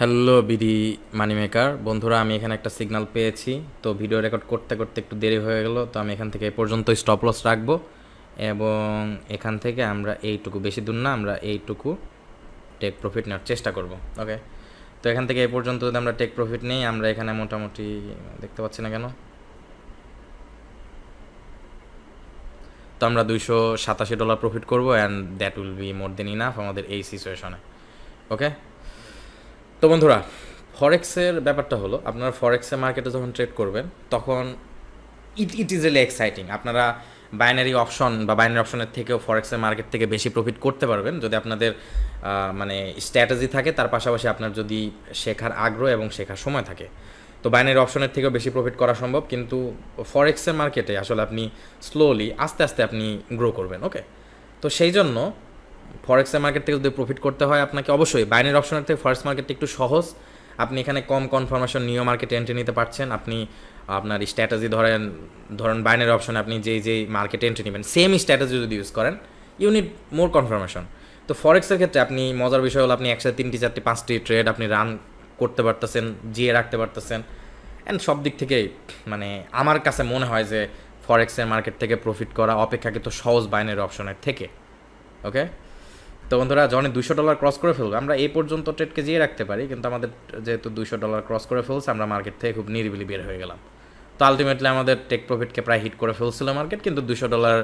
Hello BD মানি maker বন্ধুরা, আমি এখানে একটা সিগন্যাল পেয়েছি। তো ভিডিও রেকর্ড করতে করতে একটু দেরি হয়ে গেল, তো আমি এখান থেকে এই পর্যন্ত স্টপ লস রাখবো এবং এখান থেকে আমরা এইটুকু, বেশি দূর না, আমরা এইটুকু টেক প্রফিট নেওয়ার চেষ্টা করব। ওকে, তো এখান থেকে এই পর্যন্ত যদি আমরা টেক প্রফিট নেই, আমরা এখানে মোটামুটি দেখতে পাচ্ছি না কেন, তো আমরা $287 প্রফিট করবো and that will be more then enough আমাদের এই সিচুয়েশনে। ওকে, তো বন্ধুরা, ফরেক্সের ব্যাপারটা হলো, আপনারা ফরেক্সের মার্কেটে যখন ট্রেড করবেন তখন ইট ইজ রিয়েলি এক্সাইটিং। আপনারা বাইনারি অপশন বা বাইনারি অপশনের থেকেও ফরেক্সের মার্কেট থেকে বেশি প্রফিট করতে পারবেন যদি আপনাদের মানে স্ট্র্যাটেজি থাকে, তার পাশাপাশি আপনার যদি শেখার আগ্রহ এবং শেখার সময় থাকে। তো বাইনারি অপশনের থেকেও বেশি প্রফিট করা সম্ভব, কিন্তু ফরেক্সের মার্কেটে আসলে আপনি স্লোলি আস্তে আস্তে আপনি গ্রো করবেন। ওকে, তো সেই জন্য ফরেক্সের মার্কেট থেকে যদি প্রফিট করতে হয় আপনাকে অবশ্যই বাইনারি অপশনের থেকে ফরেক্স মার্কেটটা একটু সহজ। আপনি এখানে কম কনফার্মেশন নিয়েও মার্কেটে এন্ট্রি নিতে পারছেন। আপনি আপনার স্ট্র্যাটেজি ধরেন বাইনারি অপশনে আপনি যেই মার্কেটে এন্ট্রি নেবেন, সেম স্ট্র্যাটেজি যদি ইউজ করেন, ইউ নিড মোর কনফার্মেশন। তো ফরেক্সের ক্ষেত্রে আপনি মজার বিষয় হলো, আপনি একসাথে 3টি 4টি 5টি ট্রেড আপনি রান করতে পারতেছেন, জিয়ে রাখতে পারতেছেন, অ্যান্ড সব দিক থেকেই মানে আমার কাছে মনে হয় যে ফরেক্সের মার্কেট থেকে প্রফিট করা অপেক্ষাকৃত সহজ বাইনারি অপশনের থেকে। ওকে, তো বন্ধুরা, যখন $200 ক্রস করে ফেলবো, আমরা এই পর্যন্ত ট্রেডকে জিয়ে রাখতে পারি, কিন্তু আমাদের যেহেতু $200 ক্রস করে ফেলছে, আমরা মার্কেট থেকে খুব নিরিবিলি বের হয়ে গেলাম। তো আলটিমেটলি আমাদের টেক প্রফিটকে প্রায় হিট করে ফেলছিল মার্কেট, কিন্তু $200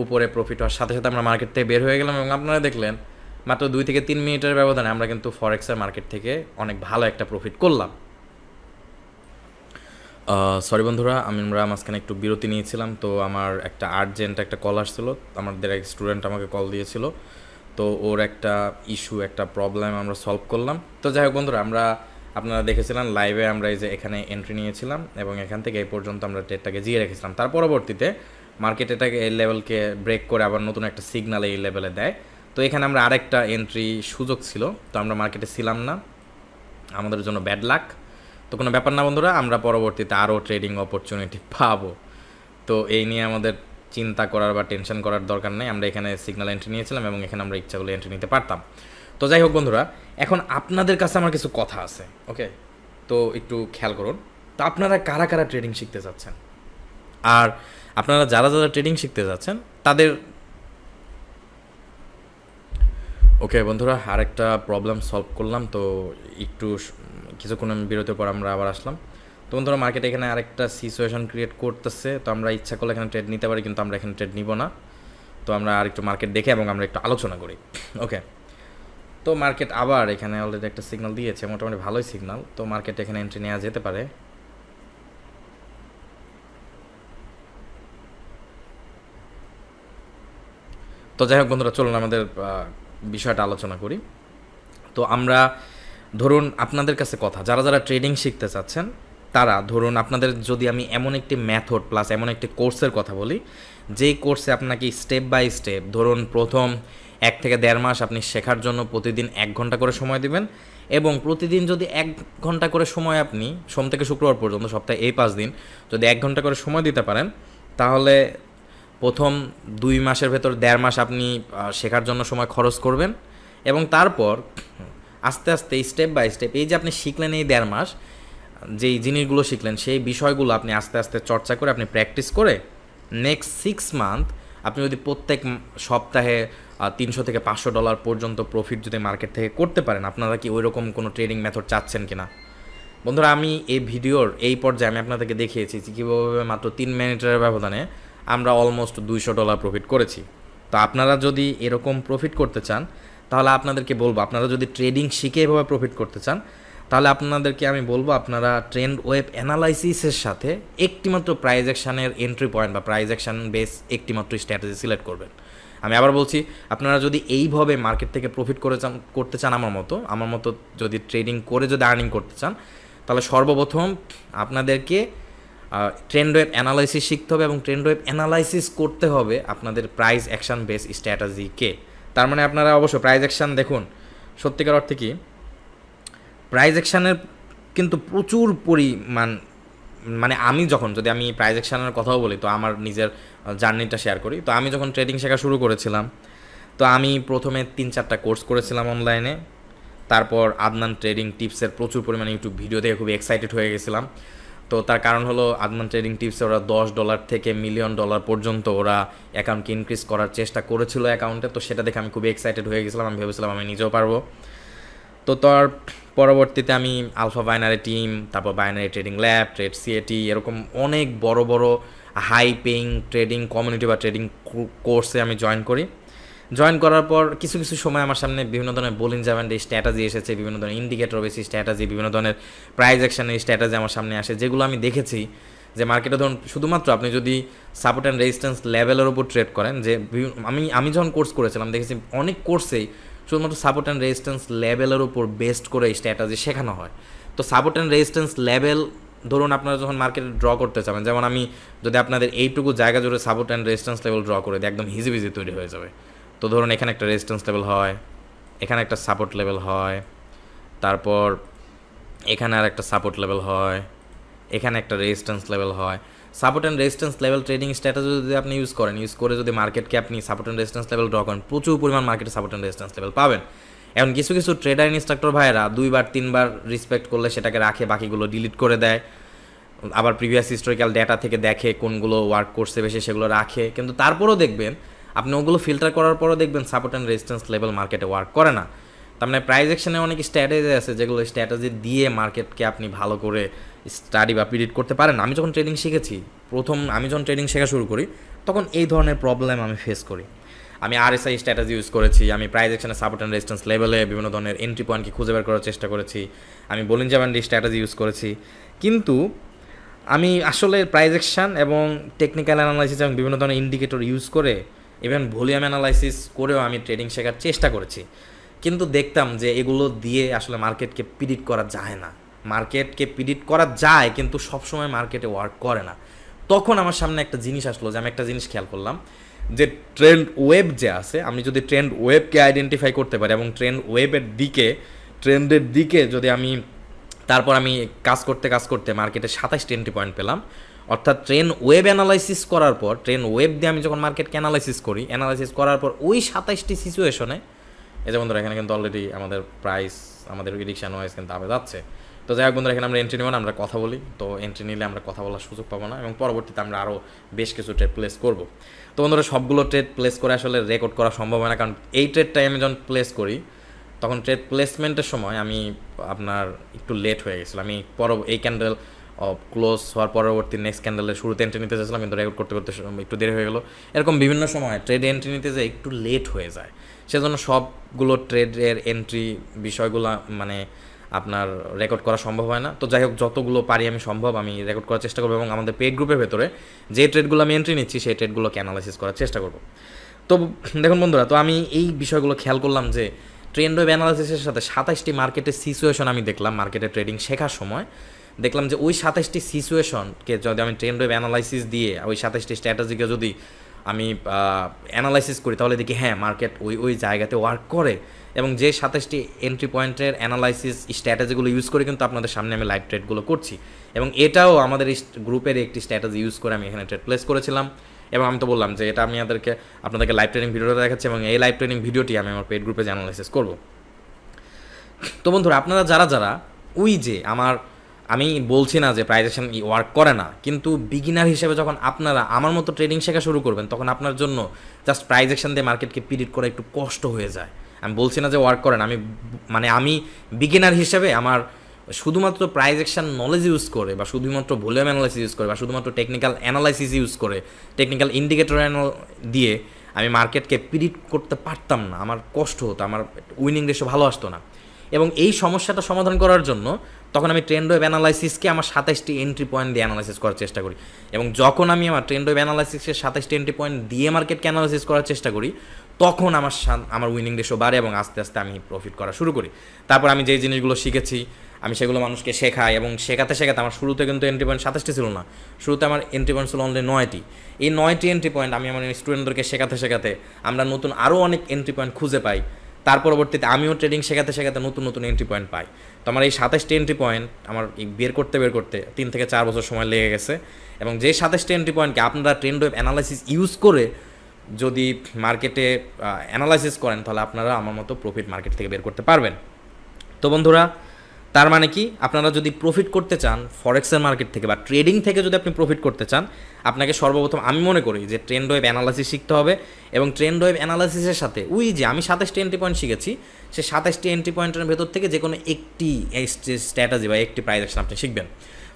উপরে প্রফিট হওয়ার সাথে সাথে আমরা মার্কেট থেকে বের হয়ে গেলাম এবং আপনারা দেখলেন মাত্র 2 থেকে 3 মিনিটের ব্যবধানে আমরা কিন্তু ফরেক্সের মার্কেট থেকে অনেক ভালো একটা প্রফিট করলাম। সরি বন্ধুরা, আমরা মাঝখানে একটু বিরতি নিয়েছিলাম। তো আমার একটা আর্জেন্ট একটা কল আসছিলো, আমাদের এক স্টুডেন্ট আমাকে কল দিয়েছিল, তো ওর একটা ইস্যু, একটা প্রবলেম আমরা সলভ করলাম। তো যাই হোক বন্ধুরা, আপনারা দেখেছিলেন লাইভে আমরা এই যে এখানে এন্ট্রি নিয়েছিলাম এবং এখান থেকে এই পর্যন্ত আমরা ট্রেডটাকে জিয়ে রেখেছিলাম। তার পরবর্তীতে মার্কেট এটাকে এই লেভেলকে ব্রেক করে আবার নতুন একটা সিগনাল এই লেভেলে দেয়। তো এখানে আমরা আরেকটা এন্ট্রি সুযোগ ছিল, তো আমরা মার্কেটে ছিলাম না, আমাদের জন্য ব্যাড লাক। তো কোনো ব্যাপার না বন্ধুরা, আমরা পরবর্তীতে আরও ট্রেডিং অপরচুনিটি পাবো। তো এই নিয়ে আমাদের চিন্তা করার বা টেনশন করার দরকার নেই। আমরা এখানে সিগন্যাল এন্ট্রি নিয়েছিলাম এবং এখানে আমরা ইচ্ছা করলে এন্ট্রি নিতে পারতাম। তো যাই হোক বন্ধুরা, এখন আপনাদের কাছে আমার কিছু কথা আছে। ওকে, তো একটু খেয়াল করুন। তো আপনারা কারা কারা ট্রেডিং শিখতে যাচ্ছেন, আর আপনারা যারা যারা ট্রেডিং শিখতে যাচ্ছেন তাদের, ওকে বন্ধুরা, আরেকটা প্রবলেম সলভ করলাম। তো একটু কিছুক্ষণ বিরতির পর আমরা আবার আসলাম। তো বন্ধুরা, মার্কেট এখানে আরেকটা সিচুয়েশন ক্রিয়েট করতেছে। তো আমরা ইচ্ছা করলে এখানে ট্রেড নিতে পারি, কিন্তু আমরা এখানে ট্রেড নিব না। তো আমরা আরেকটু মার্কেট দেখে এবং আমরা একটু আলোচনা করি। ওকে, তো মার্কেট আবার এখানে অলরেডি একটা সিগন্যাল দিয়েছে, মোটামুটি ভালোই সিগন্যাল। তো মার্কেট এখানে এন্ট্রি নেওয়া যেতে পারে। তো যাই হোক বন্ধুরা, চলুন আমাদের বিষয়টা আলোচনা করি। তো আমরা ধরুন আপনাদের কাছে কথা, যারা যারা ট্রেডিং শিখতে চাচ্ছেন তারা, ধরুন আপনাদের যদি আমি এমন একটি মেথড প্লাস এমন একটি কোর্সের কথা বলি, যেই কোর্সে আপনাকে স্টেপ বাই স্টেপ, ধরুন প্রথম 1 থেকে 1.5 মাস আপনি শেখার জন্য প্রতিদিন 1 ঘন্টা করে সময় দিবেন, এবং প্রতিদিন যদি 1 ঘন্টা করে সময় আপনি সোম থেকে শুক্রবার পর্যন্ত সপ্তাহে এই 5 দিন যদি 1 ঘন্টা করে সময় দিতে পারেন, তাহলে প্রথম 2 মাসের ভেতর 1.5 মাস আপনি শেখার জন্য সময় খরচ করবেন, এবং তারপর আস্তে আস্তে স্টেপ বাই স্টেপ এই যে আপনি শিখলেন এই 1.5 মাস, যেই জিনিসগুলো শিখলেন সেই বিষয়গুলো আপনি আস্তে আস্তে চর্চা করে আপনি প্র্যাকটিস করে নেক্সট 6 মান্থ আপনি যদি প্রত্যেক সপ্তাহে $300 থেকে $500 পর্যন্ত প্রফিট যদি মার্কেট থেকে করতে পারেন, আপনারা কি ওই রকম কোনো ট্রেডিং মেথড চাচ্ছেন কিনা? বন্ধুরা, আমি এই ভিডিওর এই পর্যায়ে আমি আপনাদেরকে দেখিয়েছি যে কীভাবে মাত্র 3 মিনিটের ব্যবধানে আমরা অলমোস্ট $200 প্রফিট করেছি। তো আপনারা যদি এরকম প্রফিট করতে চান, তাহলে আপনাদেরকে বলবো, আপনারা যদি ট্রেডিং শিখে এভাবে প্রফিট করতে চান, তাহলে আপনাদেরকে আমি বলবো আপনারা ট্রেন্ড ওয়েব অ্যানালাইসিসের সাথে একটিমাত্র প্রাইজ অ্যাকশানের এন্ট্রি পয়েন্ট বা প্রাইজ অ্যাকশান বেস একটিমাত্র স্ট্র্যাটেজি সিলেক্ট করবেন। আমি আবার বলছি, আপনারা যদি এইভাবে মার্কেট থেকে প্রফিট করতে চান আমার মতো যদি ট্রেডিং করে যদি আর্নিং করতে চান, তাহলে সর্বপ্রথম আপনাদেরকে ট্রেন্ড ওয়েব অ্যানালাইসিস শিখতে হবে, এবং ট্রেন্ড ওয়েব অ্যানালাইসিস করতে হবে আপনাদের প্রাইস অ্যাকশান বেস স্ট্র্যাটেজিকে। তার মানে আপনারা অবশ্যই প্রাইস অ্যাকশান দেখুন, সত্যিকার অর্থে কি প্রাইস অ্যাকশানের কিন্তু প্রচুর পরিমাণ, মানে আমি যদি আমি প্রাইস অ্যাকশানের কথাও বলি, তো আমার নিজের জার্নিটা শেয়ার করি। তো আমি যখন ট্রেডিং শেখা শুরু করেছিলাম, তো আমি প্রথমে 3-4টা কোর্স করেছিলাম অনলাইনে। তারপর আদনান ট্রেডিং টিপসের প্রচুর পরিমাণে ইউটিউব ভিডিও দেখে খুবই এক্সাইটেড হয়ে গেছিলাম। তো তার কারণ হলো আদনান ট্রেডিং টিপসে ওরা $10 থেকে $1,000,000 পর্যন্ত ওরা অ্যাকাউন্টকে ইনক্রিজ করার চেষ্টা করেছিল অ্যাকাউন্টে। তো সেটা দেখে আমি খুবই এক্সাইটেড হয়ে গেছিলাম, আমি ভেবেছিলাম আমি নিজেও পারবো। তো তার পরবর্তীতে আমি আলফা বাইনারি টিম, তারপর binary trading lab, trade CAT, এরকম অনেক বড় বড় হাই পেইং ট্রেডিং কমিউনিটি বা ট্রেডিং কোর্সে আমি জয়েন করার পর কিছু কিছু সময় আমার সামনে বিভিন্ন ধরনের বোলিং জাভেন্ডের স্ট্র্যাটাজি এসেছে, বিভিন্ন ধরনের ইন্ডিকেটর বেসি স্ট্র্যাটাজি, বিভিন্ন ধরনের প্রাইস অ্যাকশনের স্ট্র্যাটাজি আমার সামনে আসে, যেগুলো আমি দেখেছি যে মার্কেটে ধরুন শুধুমাত্র আপনি যদি সাপোর্ট অ্যান্ড রেজিস্ট্যান্স লেভেলের উপর ট্রেড করেন, যে আমি যখন কোর্স করেছিলাম দেখেছি অনেক কোর্সেই শুধুমাত্র সাপোর্ট অ্যান্ড রেজিস্ট্যান্স লেভেলের উপর বেস্ট করে স্ট্র্যাটাজি শেখানো হয়। তো সাপোর্ট অ্যান্ড রেজিস্ট্যান্স লেভেল ধরুন আপনারা যখন মার্কেটে ড্র করতে চাবেন, যেমন আমি যদি আপনাদের এইটুকু জায়গা জুড়ে support and resistance level draw করে দিই, একদম হিজিবিজি তৈরি হয়ে যাবে। তো ধরুন এখানে একটা রেজিস্ট্যান্স লেভেল হয়, এখানে একটা সাপোর্ট লেভেল হয়, তারপর এখানে আর একটা সাপোর্ট লেভেল হয়, এখানে একটা রেজিস্ট্যান্স লেভেল হয়। Support and resistance level trading strategy যদি আপনি ইউজ করে যদি মার্কেটকে আপনি support and resistance level draw করেন, প্রচুর পরিমাণ মার্কেটে সাপোর্ট অ্যান্ড রেজিস্ট্যান্স লেভেল পাবেন। এখন কিছু কিছু ট্রেডার ইনস্ট্রাক্টর ভাইয়েরা 2-3 বার রেসপেক্ট করলে সেটাকে রাখে, বাকিগুলো ডিলিট করে দেয়। আবার প্রিভিয়াস হিস্টোরিক্যাল ডেটা থেকে দেখে কোনগুলো ওয়ার্ক করছে বেশি সেগুলো রাখে, কিন্তু তারপরেও দেখবেন আপনি ওগুলো ফিল্টার করার পরও দেখবেন সাপোর্ট অ্যান্ড রেজিস্ট্যান্স লেভেল মার্কেটে ওয়ার্ক করে না। তার মানে প্রাইস অ্যাকশনে অনেক স্ট্র্যাটেজি আছে যেগুলো স্ট্র্যাটেজি দিয়ে মার্কেটকে আপনি ভালো করে স্টাডি বা প্রিডিক্ট করতে পারেন। আমি যখন ট্রেডিং শিখেছি, আমি যখন ট্রেডিং শেখা শুরু করি, তখন এই ধরনের প্রবলেম আমি ফেস করি। আমি আরএসআই স্ট্র্যাটেজি ইউজ করেছি, আমি প্রাইস অ্যাকশনে সাপোর্ট অ্যান্ড রেজিস্ট্যান্স লেভেলে বিভিন্ন ধরনের এন্ট্রি পয়েন্টকে খুঁজে বের করার চেষ্টা করেছি, আমি বোলিঞ্জার ব্যান্ড স্ট্র্যাটেজি ইউজ করেছি। কিন্তু আমি আসলে প্রাইস অ্যাকশন এবং টেকনিক্যাল অ্যানালাইসিস এবং বিভিন্ন ধরনের ইন্ডিকেটর ইউজ করে, ইভেন ভলিউম অ্যানালাইসিস করেও আমি ট্রেডিং শেখার চেষ্টা করেছি। কিন্তু দেখতাম যে এগুলো দিয়ে আসলে মার্কেটকে প্রিডিক্ট করা যায় না। মার্কেটকে প্রিডিক্ট করা যায় কিন্তু সবসময় মার্কেটে ওয়ার্ক করে না। তখন আমার সামনে একটা জিনিস আসলো, যে আমি একটা জিনিস খেয়াল করলাম যে ট্রেন্ড ওয়েব যে আছে, আমি যদি ট্রেন্ড ওয়েবকে আইডেন্টিফাই করতে পারি এবং ট্রেন্ডের দিকে যদি আমি তারপর আমি কাজ করতে মার্কেটে 27টি এন্ট্রি পয়েন্ট পেলাম। অর্থাৎ ট্রেন্ড ওয়েব অ্যানালাইসিস করার পর, ট্রেন্ড ওয়েব দিয়ে আমি যখন মার্কেটকে অ্যানালাইসিস করার পর ওই 27টি সিচুয়েশনে, এই যে বন্ধুরা এখানে কিন্তু অলরেডি আমাদের প্রেডিকশন ওয়াইজ কিন্তু আবে যাচ্ছে। তো যাই হোক বন্ধুরা, এখানে আমরা এন্ট্রি নেব না, আমরা কথা বলি। তো এন্ট্রি নিলে আমরা কথা বলার সুযোগ পাবো না এবং পরবর্তীতে আমরা আরও বেশ কিছু ট্রেড প্লেস করব। তো বন্ধুরা সবগুলো ট্রেড প্লেস করে আসলে রেকর্ড করা সম্ভব হয় না, কারণ এই ট্রেডটাই আমি যখন প্লেস করি তখন ট্রেড প্লেসমেন্টের সময় আমি আপনার একটু লেট হয়ে গেছিলো। আমি এই ক্যান্ডেল ক্লোজ হওয়ার পরবর্তী নেক্সট ক্যান্ডেলের শুরুতে এন্ট্রি নিতে চাইছিলাম, কিন্তু রেকর্ড করতে একটু দেরি হয়ে গেলো। এরকম বিভিন্ন সময় ট্রেডে এন্ট্রি নিতে যে একটু লেট হয়ে যায়, সেজন্য সবগুলো ট্রেডের এন্ট্রি বিষয়গুলো মানে আপনার রেকর্ড করা সম্ভব হয় না। তো যাই হোক, যতগুলো পারি আমি রেকর্ড করার চেষ্টা করবো এবং আমাদের পেড গ্রুপের ভেতরে যে ট্রেডগুলো আমি এন্ট্রি নিচ্ছি সেই ট্রেডগুলোকে অ্যানালাইসিস করার চেষ্টা করবো। তো দেখুন বন্ধুরা, তো আমি এই বিষয়গুলো খেয়াল করলাম যে ট্রেন্ড ওয়েব অ্যানালাইসিসের সাথে 27টি মার্কেটের সিচুয়েশন আমি দেখলাম মার্কেটে ট্রেডিং শেখার সময়। দেখলাম যে ওই 27টি সিচুয়েশনকে যদি আমি ট্রেন্ড ওয়েব অ্যানালাইসিস দিয়ে ওই 27টি স্ট্র্যাটেজিকে যদি আমি অ্যানালাইসিস করি, তাহলে দেখি হ্যাঁ মার্কেট ওই জায়গাতে ওয়ার্ক করে। এবং যে 27টি এন্ট্রি পয়েন্টের অ্যানালাইসিস স্ট্র্যাটেজিগুলো ইউজ করে কিন্তু আপনাদের সামনে আমি লাইভ ট্রেডগুলো করছি, এবং এটাও আমাদের গ্রুপের একটি স্ট্র্যাটেজি ইউজ করে আমি এখানে ট্রেড প্লেস করেছিলাম। এবং আমি তো বললাম যে এটা আমি আপনাদেরকে লাইভ ট্রেনিং ভিডিওটা দেখাচ্ছি, এবং এই লাইভ ট্রেনিং ভিডিওটি আমি আমার পেড গ্রুপে অ্যানালাইসিস করব। তো বন্ধুরা, আপনারা যারা ওই যে আমি বলছি না যে প্রাইস অ্যাকশন ওয়ার্ক করে না, কিন্তু বিগিনার হিসেবে যখন আপনারা আমার মতো ট্রেডিং শেখা শুরু করবেন, তখন আপনার জন্য জাস্ট প্রাইস অ্যাকশন দিয়ে মার্কেটকে প্রিডিক্ট করা একটু কষ্ট হয়ে যায়। আমি বলছি না যে ওয়ার্ক করে না, আমি বিগিনার হিসেবে আমার শুধুমাত্র প্রাইস অ্যাকশন নলেজ ইউজ করে, বা শুধুমাত্র ভলিউম অ্যানালাইসিস ইউজ করে, বা শুধুমাত্র টেকনিক্যাল অ্যানালাইসিস ইউজ করে, টেকনিক্যাল ইন্ডিকেটর দিয়ে আমি মার্কেটকে প্রিডিক্ট করতে পারতাম না, আমার কষ্ট হতো, আমার উইনিং রেশিও ভালো আসতো না। এবং এই সমস্যাটা সমাধান করার জন্য তখন আমি ট্রেন্ড ওয়েব অ্যানালাইসিসকে আমার 27টি এন্ট্রি পয়েন্ট দিয়ে অ্যানালাইসিস করার চেষ্টা করি। এবং যখন আমি আমার ট্রেন্ড ওয়েব অ্যানালাইসিসের 27টি এন্ট্রি পয়েন্ট দিয়ে মার্কেটকে অ্যানালাইসিস করার চেষ্টা করি, তখন আমার উইনিং রেশিও বাড়ে এবং আস্তে আস্তে আমি প্রফিট করা শুরু করি। তারপর আমি যেই জিনিসগুলো শিখেছি আমি সেগুলো মানুষকে শেখাই, এবং শেখাতে আমার শুরুতে কিন্তু এন্ট্রি পয়েন্ট 27টি ছিল না, শুরুতে আমার এন্ট্রি পয়েন্ট ছিল অনলি 9টি। এই 9টি এন্ট্রি পয়েন্ট আমি আমার স্টুডেন্টদেরকে শেখাতে আমরা নতুন আরও অনেক এন্ট্রি পয়েন্ট খুঁজে পাই। তার পরবর্তীতে আমিও ট্রেডিং শেখাতে নতুন এন্ট্রি পয়েন্ট পাই। তো আমার এই 27টি এন্ট্রি পয়েন্ট আমার বের করতে 3 থেকে 4 বছর সময় লেগে গেছে। এবং যে 27টি এন্ট্রি পয়েন্টকে আপনারা ট্রেন্ড ওয়েব অ্যানালাইসিস ইউজ করে যদি মার্কেটে অ্যানালাইসিস করেন, তাহলে আপনারা আমার মতো প্রফিট মার্কেট থেকে বের করতে পারবেন। তো বন্ধুরা, তার মানে কি, আপনারা যদি প্রফিট করতে চান ফরেক্সের মার্কেট থেকে বা ট্রেডিং থেকে যদি আপনি প্রফিট করতে চান, আপনাকে সর্বপ্রথম আমি মনে করি যে ট্রেন্ড ওয়েভ অ্যানালাইসিস শিখতে হবে। এবং ট্রেন্ড ওয়েভ অ্যানালাইসিসের সাথে ওই যে আমি 27টি এন্ট্রি পয়েন্ট শিখেছি, সেই 27টি এন্ট্রি পয়েন্টের ভেতর থেকে যে কোনো একটি স্ট্র্যাটেজি বা একটি প্রাইস অ্যাকশন আপনি শিখবেন।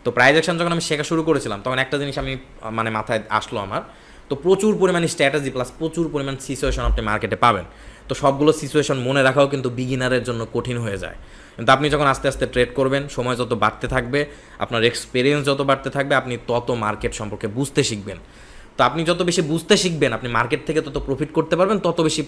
তো প্রাইস অ্যাকশন যখন আমি শেখা শুরু করেছিলাম, তখন একটা জিনিস আমি মানে মাথায় আসলো আমার, তো প্রচুর পরিমাণে স্ট্র্যাটেজি প্লাস প্রচুর পরিমাণ সিচুয়েশন আপনি মার্কেটে পাবেন। তো সবগুলো সিচুয়েশন মনে রাখাও কিন্তু বিগিনারের জন্য কঠিন হয়ে যায়। কিন্তু আপনি যখন আস্তে আস্তে ট্রেড করবেন, সময় যত বাড়তে থাকবে, আপনার এক্সপিরিয়েন্স যত বাড়তে থাকবে, আপনি তত মার্কেট সম্পর্কে বুঝতে শিখবেন। তো আপনি যত বেশি বুঝতে শিখবেন, আপনি মার্কেট থেকে তত প্রফিট করতে পারবেন, তত বেশি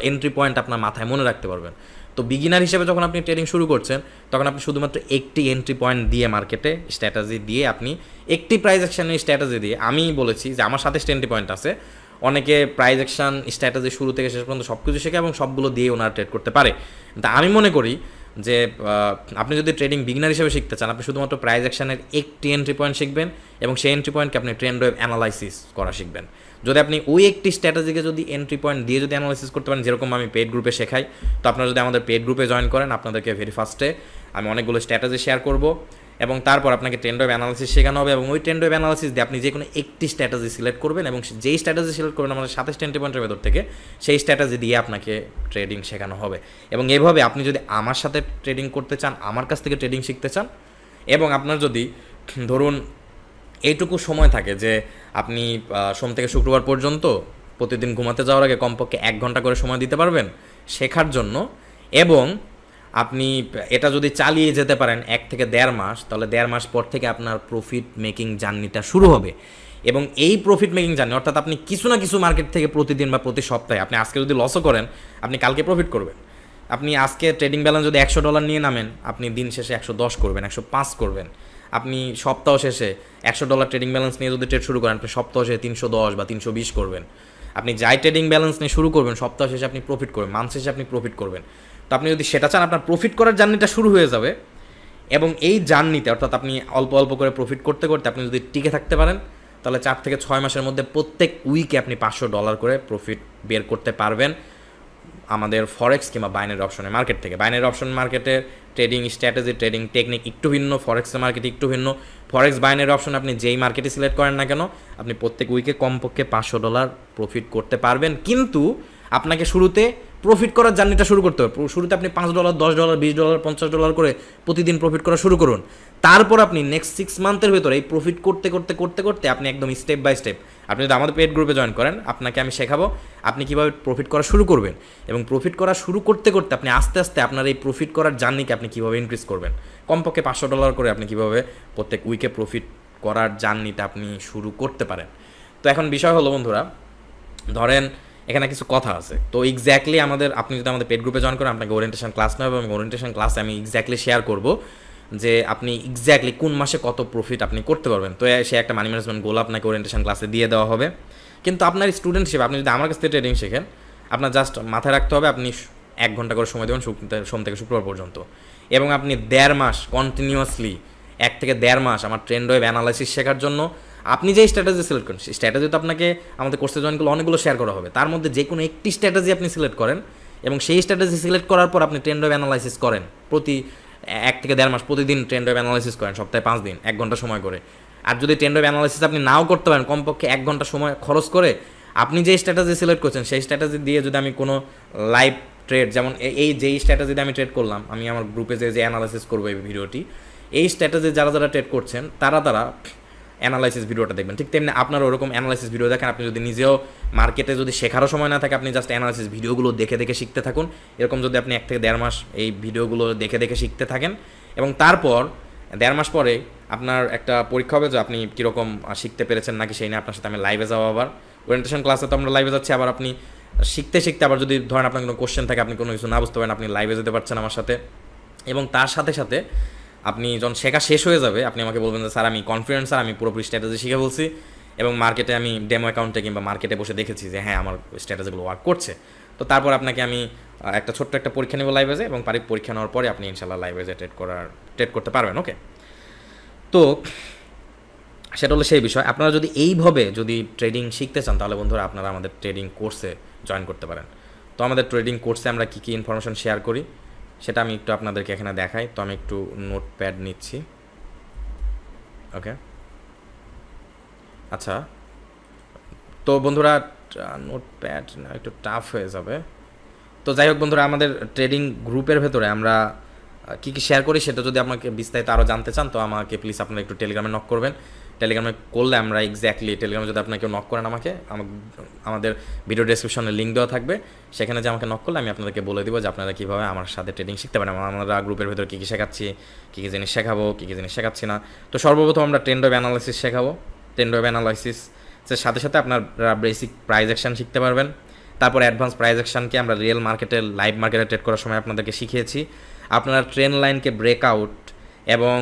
এন্ট্রি পয়েন্ট আপনার মাথায় মনে রাখতে পারবেন। তো বিগিনার হিসেবে যখন আপনি ট্রেডিং শুরু করছেন, তখন আপনি শুধুমাত্র একটি এন্ট্রি পয়েন্ট দিয়ে মার্কেটে স্ট্র্যাটেজি দিয়ে, আপনি একটি প্রাইস অ্যাকশনের স্ট্র্যাটেজি দিয়ে, আমি বলেছি যে আমার সাথে এন্ট্রি পয়েন্ট আছে, অনেকে প্রাইস অ্যাকশন স্ট্র্যাটেজি শুরু থেকে শেষ পর্যন্ত সব কিছু শেখে এবং সবগুলো দিয়ে ওনারা ট্রেড করতে পারে। তা আমি মনে করি যে আপনি যদি ট্রেডিং বিগিনার হিসেবে শিখতে চান, আপনি শুধুমাত্র প্রাইস অ্যাকশনের একটি এন্ট্রি পয়েন্ট শিখবেন এবং সেই এন্ট্রি পয়েন্টকে আপনি ট্রেন্ড ওয়েভ অ্যানালাইসিস করা শিখবেন। যদি আপনি ওই একটি স্ট্র্যাটেজিকে যদি এন্ট্রি পয়েন্ট দিয়ে যদি অ্যানালাইসিস করতে পারেন, যেরকম আমি পেড গ্রুপে শেখাই, তো আপনারা যদি আমাদের পেড গ্রুপে জয়েন করেন, আপনাদেরকে ভেরি ফার্স্টে আমি অনেকগুলো স্ট্র্যাটেজি শেয়ার করব এবং তারপর আপনাকে ট্রেন্ড ওয়েভ অ্যানালাইসিস শেখানো হবে এবং ওই ট্রেন্ড ওয়েভ অ্যানালাইসিস দিয়ে আপনি যে কোনো একটি স্ট্র্যাটেজি সিলেক্ট করবেন এবং যেই স্ট্র্যাটেজি সিলেক্ট করবেন আমাদের 27 এন্ট্রি পয়েন্টের ভেতর থেকে, সেই স্ট্র্যাটেজি দিয়ে আপনাকে ট্রেডিং শেখানো হবে। এবং এভাবে আপনি যদি আমার সাথে ট্রেডিং করতে চান, আমার কাছ থেকে ট্রেডিং শিখতে চান, এবং আপনার যদি ধরুন এইটুকু সময় থাকে যে আপনি সোম থেকে শুক্রবার পর্যন্ত প্রতিদিন ঘুমাতে যাওয়ার আগে কমপক্ষে 1 ঘন্টা করে সময় দিতে পারবেন শেখার জন্য, এবং আপনি এটা যদি চালিয়ে যেতে পারেন 1 থেকে 1.5 মাস, তাহলে 1.5 মাস পর থেকে আপনার প্রফিট মেকিং জার্নিটা শুরু হবে। এবং এই প্রফিট মেকিং জার্নি অর্থাৎ আপনি কিছু না কিছু মার্কেট থেকে প্রতিদিন বা প্রতি সপ্তাহে, আপনি আজকে যদি লসও করেন, আপনি কালকে প্রফিট করবেন। আপনি আজকে ট্রেডিং ব্যালেন্স যদি $100 নিয়ে নামেন, আপনি দিন শেষে 110 করবেন, 105 করবেন। আপনি সপ্তাহ শেষে $100 ট্রেডিং ব্যালেন্স নিয়ে যদি ট্রেড শুরু করেন, আপনি সপ্তাহ শেষে 310 বা 320 করবেন। আপনি যাই ট্রেডিং ব্যালেন্স নিয়ে শুরু করবেন, সপ্তাহ শেষে আপনি প্রফিট করবেন, মাস শেষে আপনি প্রফিট করবেন। তো আপনি যদি সেটা চান, আপনার প্রফিট করার জার্নিটা শুরু হয়ে যাবে। এবং এই জার্নিতে অর্থাৎ আপনি অল্প অল্প করে প্রফিট করতে করতে আপনি যদি টিকে থাকতে পারেন, তাহলে 4 থেকে 6 মাসের মধ্যে প্রত্যেক উইকে আপনি $500 করে প্রফিট বের করতে পারবেন আমাদের ফরেক্স কিংবা বাইনারি অপশনের মার্কেট থেকে। বাইনারি অপশন মার্কেটের ট্রেডিং স্ট্র্যাটেজি, ট্রেডিং টেকনিক একটু ভিন্ন, ফরেক্সের মার্কেট একটু ভিন্ন। ফরেক্স বাইনারি অপশন আপনি যেই মার্কেটে সিলেক্ট করেন না কেন, আপনি প্রত্যেক উইকে কমপক্ষে $500 প্রফিট করতে পারবেন। কিন্তু আপনাকে শুরুতে প্রফিট করার জার্নিটা শুরু করতে হবে। শুরুতে আপনি $5, $10, $20, $50 করে প্রতিদিন প্রফিট করা শুরু করুন। তারপর আপনি নেক্সট 6 মান্থের ভেতরে এই প্রফিট করতে করতে করতে করতে আপনি একদম স্টেপ বাই স্টেপ, আপনি যদি আমাদের পেড গ্রুপে জয়েন করেন, আপনাকে আমি শেখাবো আপনি কীভাবে প্রফিট করা শুরু করবেন। এবং প্রফিট করা শুরু করতে করতে আপনি আস্তে আস্তে আপনার এই প্রফিট করার জার্নিকে আপনি কীভাবে ইনক্রিজ করবেন, কমপক্ষে $500 করে আপনি কীভাবে প্রত্যেক উইকে প্রফিট করার জার্নিটা আপনি শুরু করতে পারেন। তো এখন বিষয় হলো বন্ধুরা, ধরেন এখানে কিছু কথা আছে। তো এক্স্যাক্টলি আপনি যদি আমাদের পেড গ্রুপে জয়েন করেন, আপনাকে ওরিয়েন্টেশন ক্লাস নেবে এবং ওরিয়েন্টেশন ক্লাসে আমি এক্স্যাক্টলি শেয়ার করব যে আপনি এক্স্যাক্টলি কোন মাসে কত প্রফিট আপনি করতে পারবেন। তো সে একটা মানি ম্যানেজমেন্ট গোল আপনাকে ওরিয়েন্টেশন ক্লাসে দিয়ে দেওয়া হবে। কিন্তু আপনার স্টুডেন্ট হিসেবে আপনি যদি আমার কাছ থেকে ট্রেডিং শেখেন, আপনার জাস্ট মাথায় রাখতে হবে আপনি 1 ঘন্টা করে সময় দেবেন সোম থেকে শুক্রবার পর্যন্ত, এবং আপনি 1.5 মাস কন্টিনিউয়াসলি 1 থেকে 1.5 মাস আমার ট্রেন্ড ওয়েভ অ্যানালাইসিস শেখার জন্য আপনি যেই স্ট্র্যাটেজি সিলেক্ট করেন, সেই স্ট্র্যাটেজি তো আপনাকে আমাদের কোর্সে জয়েন করলে অনেকগুলো শেয়ার করা হবে। তার মধ্যে যে কোনো একটি স্ট্র্যাটেজি আপনি সিলেক্ট করেন এবং সেই স্ট্র্যাটেজি সিলেক্ট করার পর আপনি ট্রেন্ড ওয়েভ অ্যানালাইসিস করেন। প্রতি 1 থেকে 1.5 মাস প্রতিদিন ট্রেন্ড ওয়েভ অ্যানালাইসিস করেন, সপ্তাহে 5 দিন 1 ঘন্টা সময় করে। আর যদি ট্রেন্ড ওয়েভ অ্যানালাইসিস আপনি নাও করতে পারেন, কমপক্ষে 1 ঘন্টা সময় খরচ করে আপনি যেই স্ট্র্যাটেজি সিলেক্ট করছেন, সেই স্ট্র্যাটেজি দিয়ে যদি আমি কোনো লাইভ ট্রেড, যেমন যেই স্ট্র্যাটেজি দিয়ে আমি ট্রেড করলাম, আমি আমার গ্রুপে যে অ্যানালাইসিস করবো এই ভিডিওটি, এই স্ট্র্যাটেজি যারা ট্রেড করছেন তারা অ্যানালাইসিস ভিডিওটা দেখবেন। ঠিক তেমনি আপনারা ওরকম অ্যানালাইসিস ভিডিও দেখেন। আপনি যদি নিজেও মার্কেটে যদি শেখারও সময় না থাকে, আপনি জাস্ট অ্যানালাইসিস ভিডিওগুলো দেখে দেখে শিখতে থাকুন। এরকম যদি আপনি 1 থেকে 1.5 মাস এই ভিডিওগুলো দেখে দেখে শিখতে থাকেন, এবং তারপর 1.5 মাস পরে আপনার একটা পরীক্ষা হবে যে আপনি কীরকম শিখতে পেরেছেন নাকি, সেই নিয়ে আপনার সাথে আমি লাইভে যাবো। আবার ওরিয়েন্টেশন ক্লাসে তো আমরা লাইভে যাচ্ছি। আবার আপনি শিখতে শিখতে আবার যদি ধরেন আপনার কোনো কোশ্চেন থাকে, আপনি কোনো কিছু না বুঝতে পারেন, আপনি লাইভে যেতে পারছেন আমার সাথে। এবং তার সাথে সাথে আপনি যখন শেখা শেষ হয়ে যাবে, আপনি আমাকে বলবেন যে স্যার আমি কনফিডেন্স, স্যার আমি পুরোপুরি স্ট্র্যাটেজি শিখে বলছি এবং মার্কেটে আমি ডেমো অ্যাকাউন্টে কিংবা মার্কেটে বসে দেখেছি যে হ্যাঁ আমার স্ট্র্যাটেজিগুলো ওয়ার্ক করছে। তো তারপর আপনাকে আমি একটা ছোট্ট একটা পরীক্ষা নেব লাইভে, এবং পরীক্ষা নেওয়ার পরে আপনি ইনশাল্লাহ লাইভে ট্রেড করতে পারবেন। ওকে, তো সেটা হলো সেই বিষয়। আপনারা যদি এইভাবে যদি ট্রেডিং শিখতে চান, তাহলে বন্ধুরা আপনারা আমাদের ট্রেডিং কোর্সে জয়েন করতে পারেন। তো আমাদের ট্রেডিং কোর্সে আমরা কী কী ইনফরমেশন শেয়ার করি, সেটা আমি একটু আপনাদেরকে এখানে দেখাই। তো আমি একটু নোটপ্যাড নিচ্ছি। ওকে, আচ্ছা, তো বন্ধুরা নোটপ্যাড না একটু টাফ হয়ে যাবে। তো যাই হোক বন্ধুরা, আমাদের ট্রেডিং গ্রুপের ভেতরে আমরা কী কী শেয়ার করি সেটা যদি আমাকে বিস্তারিত আরও জানতে চান, তো আমাকে প্লিজ আপনারা একটু টেলিগ্রামে নক করবেন। টেলিগ্রামে করলে আমরা এক্স্যাক্টলি, টেলিগ্রামে যদি আপনাকে নক করেন আমাকে, আমাদের ভিডিও ডেসক্রিপশনে লিঙ্ক দেওয়া থাকবে, সেখানে যে আমাকে নক করলে আমি আপনাদেরকে বলে দিব যে আপনারা কীভাবে আমার সাথে ট্রেডিং শিখতে পারেন। আমরা গ্রুপের ভেতরে কী কী শেখাচ্ছি, কী কী জিনিস শেখাবো, কী কী জিনিস শেখাচ্ছি না। তো সর্বপ্রথম আমরা ট্রেন্ড ওয়েভ অ্যানালাইসিস শেখাবো। ট্রেন্ড ওয়েভ অ্যানালাইসিসের সাথে সাথে আপনার বেসিক প্রাইস অ্যাকশন শিখতে পারবেন। তারপর অ্যাডভান্স প্রাইস অ্যাকশনকে আমরা রিয়েল মার্কেটে, লাইভ মার্কেটে ট্রেড করার সময় আপনাদেরকে শিখিয়েছি। আপনারা ট্রেন্ড লাইনকে ব্রেকআউট এবং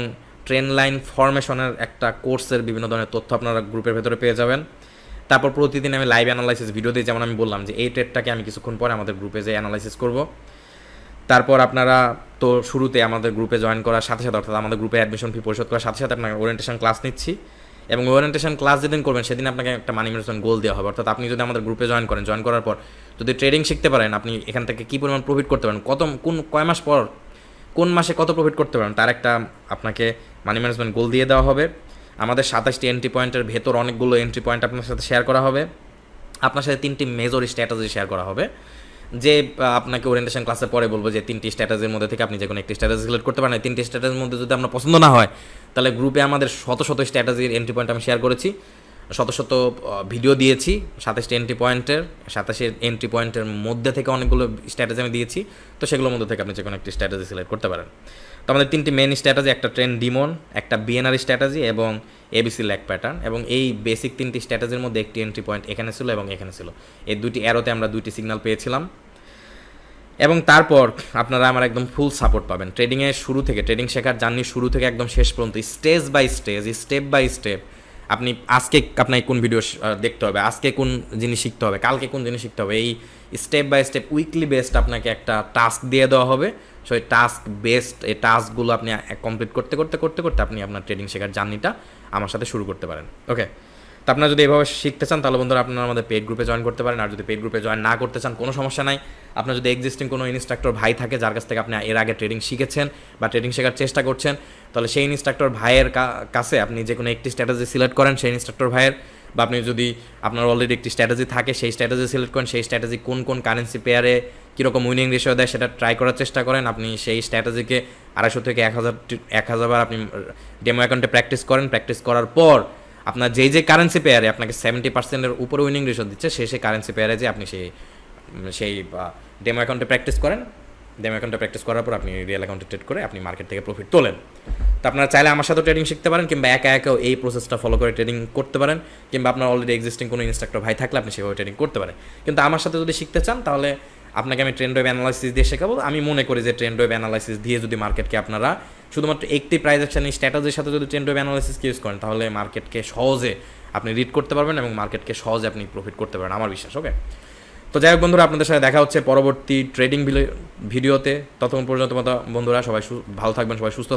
ট্রেন্ড লাইন ফরমেশনের একটা কোর্সের বিভিন্ন ধরনের তথ্য আপনারা গ্রুপের ভেতরে পেয়ে যাবেন। তারপর প্রতিদিন আমি লাইভ অ্যানালাইসিস ভিডিও দিই, যেমন আমি বললাম যে এই ট্রেডটাকে আমি কিছুক্ষণ পরে আমাদের গ্রুপে যে অ্যানালাইসিস করব। তারপর আপনারা তো শুরুতে আমাদের গ্রুপে জয়েন করার সাথে সাথে, অর্থাৎ আমাদের গ্রুপে অ্যাডমিশন ফি পরিশোধ করার সাথে সাথে আপনার ওরিয়েন্টেশন ক্লাস নিচ্ছি, এবং ওরিয়েন্টেশন ক্লাস যেদিন করবেন সেদিন আপনাকে একটা মানি ম্যানেজমেন্ট গোল দেওয়া হবে। অর্থাৎ আপনি যদি আমাদের গ্রুপে জয়েন করেন, জয়েন করার পর যদি ট্রেডিং শিখতে পারেন, আপনি এখান থেকে কী পরিমাণ প্রফিট করতে পারেন, কয় মাস পর কোন মাসে কত প্রফিট করতে পারেন, তার একটা আপনাকে মানি ম্যানেজমেন্ট গোল দিয়ে দেওয়া হবে। আমাদের 27টি এন্ট্রি পয়েন্টের ভেতর অনেকগুলো এন্ট্রি পয়েন্ট আপনার সাথে শেয়ার করা হবে। আপনার সাথে 3টি মেজর স্ট্র্যাটেজি শেয়ার করা হবে, যে আপনাকে ওরিয়েন্টেশন ক্লাসে পরে বলবো যে 3টি স্ট্র্যাটেজির মধ্যে থেকে আপনি যে কোনো একটি স্ট্র্যাটেজি সিলেক্ট করতে পারেন। এই 3টি স্ট্র্যাটেজির মধ্যে যদি আপনার পছন্দ না হয়, তাহলে গ্রুপে আমাদের শত স্ট্র্যাটেজির এন্ট্রি পয়েন্ট আমি শেয়ার করেছি, শত ভিডিও দিয়েছি 27টি এন্ট্রি পয়েন্টের। 27 এন্ট্রি পয়েন্টের মধ্যে থেকে অনেকগুলো স্ট্র্যাটেজি আমি দিয়েছি, তো সেগুলোর মধ্যে থেকে আপনি যে কোনো একটি স্ট্র্যাটেজি সিলেক্ট করতে পারেন। তো আমাদের 3টি মেন স্ট্র্যাটেজি, একটা ট্রেন্ড ডিমন, একটা বিএনআর স্ট্র্যাটেজি এবং এবিসি ল্যাগ প্যাটার্ন। এবং এই বেসিক 3টি স্ট্র্যাটেজির মধ্যে একটি এন্ট্রি পয়েন্ট এখানে ছিল এবং এখানে ছিল। এই দুটি অ্যারোতে আমরা 2টি সিগন্যাল পেয়েছিলাম। এবং তারপর আপনারা আমার একদম ফুল সাপোর্ট পাবেন ট্রেডিংয়ের শুরু থেকে, ট্রেডিং শেখার জার্নির শুরু থেকে একদম শেষ পর্যন্ত, স্টেপ বাই স্টেপ। আপনি আজকে আপনাকে কোন ভিডিও দেখতে হবে, আজকে কোন জিনিস শিখতে হবে, কালকে কোন জিনিস শিখতে হবে, এই step by step weekly based আপনাকে একটা টাস্ক দিয়ে দেওয়া হবে। সো এই এই টাস্কগুলো আপনি কমপ্লিট করতে আপনি আপনার ট্রেডিং শেখার জার্নিটা আমার সাথে শুরু করতে পারেন। ওকে, তো আপনারা যদি এভাবে শিখতে চান, তাহলে বন্ধুরা আপনারা আমাদের পেইড গ্রুপে জয়েন করতে পারেন। আর যদি পেইড গ্রুপে জয়েন না করতে চান, কোনো সমস্যা নাই। আপনার যদি এক্সিস্টিং কোনো ইনস্ট্রাক্টর ভাই থাকে যার কাছ থেকে আপনি এর আগে ট্রেডিং শিখেছেন বা ট্রেডিং শেখার চেষ্টা করছেন, তাহলে সেই ইনস্ট্রাক্টর ভাইয়ের কাছে আপনি যে কোনো একটি স্ট্র্যাটেজি সিলেক্ট করেন সেই ইনস্ট্রাক্টর ভাইয়ের, বা আপনি যদি আপনার অলরেডি একটি স্ট্র্যাটেজি থাকে সেই স্ট্র্যাটেজি সিলেক্ট করেন, সেই স্ট্র্যাটেজি কোন কারেন্সি পেয়ারে কীরকম উইনিং রেশিও দেয় সেটা ট্রাই করার চেষ্টা করেন। আপনি সেই স্ট্র্যাটেজিকে 250 থেকে 1000 বার আপনি ডেমো অ্যাকাউন্টে প্র্যাকটিস করার পর আপনার যে কারেন্সি পেয়ারে আপনাকে 70%-এর উপরে উইনিং রেশিও দিচ্ছে, সেই কারেন্সি পেয়ারে যে আপনি সেই ডেমো অ্যাকাউন্টে প্র্যাকটিস করেন। ডেমো অ্যাকাউন্টে প্র্যাকটিস করার পর আপনি রিয়েল অ্যাকাউন্টে ট্রেড করে আপনি মার্কেট থেকে প্রফিট তোলেন। তো আপনারা চাইলে আমার সাথেও ট্রেডিং শিখতে পারেন, কিংবা একাও এই প্রসেসটা ফলো করে ট্রেডিং করতে পারেন, কিংবা আপনার অলরেডি এক্সিস্টিং কোনো ইনস্ট্রাক্টর ভাই থাকলে আপনি সেভাবে ট্রেডিং করতে পারেন। কিন্তু আমার সাথে যদি শিখতে চান, তাহলে আপনাকে আমি ট্রেন্ড ওয়েভ অ্যানালাইসিস দিয়ে শেখাবো। আমি মনে করি যে ট্রেন্ড ওয়েভ অ্যানালাইসিস দিয়ে যদি মার্কেটকে আপনারা শুধুমাত্র একটি প্রাইস অ্যাকশন স্ট্র্যাটেজির সাথে যদি ট্রেন্ড ওয়েভ অ্যানালাইসিস ইউজ করেন, তাহলে মার্কেটকে সহজে আপনি রিড করতে পারবেন এবং মার্কেটকে সহজে আপনি প্রফিট করতে পারবেন, আমার বিশ্বাস। ওকে, তো যাই হোক বন্ধুরা, আপনাদের সাথে দেখা হচ্ছে পরবর্তী ট্রেডিং ভিডিওতে। ততক্ষণ পর্যন্ত বন্ধুরা সবাই ভালো থাকবেন, সবাই সুস্থ থাকবেন।